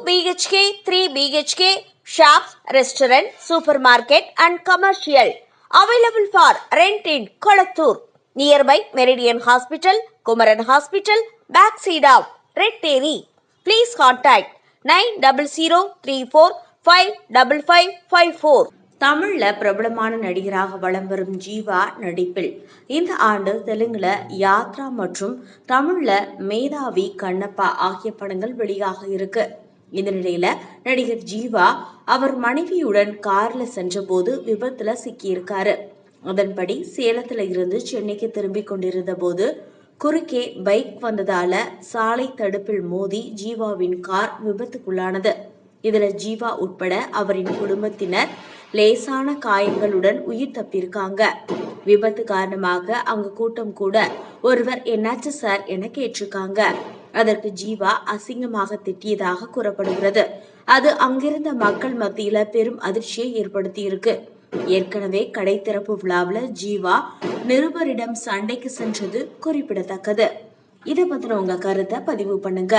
BHK, 3 BHK, shops, restaurant, supermarket and commercial. Available for rent in Kolattur, nearby Meridian Hospital, Kumaran Hospital, backside of Red Terry. Please contact 9034555554. தமிழ்ல பிரபலமான நடிகராக வலம் வரும் ஜீவா நடிப்பில் இந்த ஆண்டு தெலுங்குல யாத்ரா மற்றும் தமிழ்ல மேதாவி கண்ணப்பா ஆகிய படங்கள் வெளியாக இருக்கு. இந்த நிலையில நடிகர் ஜீவா அவர் மனைவியுடன் கார்ல சென்றபோது விபத்துல சிக்கியிருக்காரு. அதன்படி சேலத்துல இருந்து சென்னைக்கு திரும்பிக் கொண்டிருந்த போது குறுக்கே பைக் வந்ததால சாலை தடுப்பில் மோதி ஜீவாவின் கார் விபத்துக்குள்ளானது. இதுல ஜீவா உட்பட அவரின் குடும்பத்தினர் லேசான காயங்களுடன் உயிர் தப்பியிருக்காங்க. விபத்து காரணமாக அங்கு கூட்டம் கூட ஒருவர் என்னாச்சு சார் என கேட்டிருக்காங்க. அதற்கு ஜீவா அசிங்கமாக திட்டியதாக கூறப்படுகிறது. அது அங்கிருந்த மக்கள் மத்தியில பெரும் அதிர்ச்சியை ஏற்படுத்தி இருக்கு. ஏற்கனவே கடை திறப்பு விழாவில் ஜீவா நிருபரிடம் சண்டைக்கு சென்றது குறிப்பிடத்தக்கது. இதை பத்தின உங்க கருத்தை பதிவு பண்ணுங்க.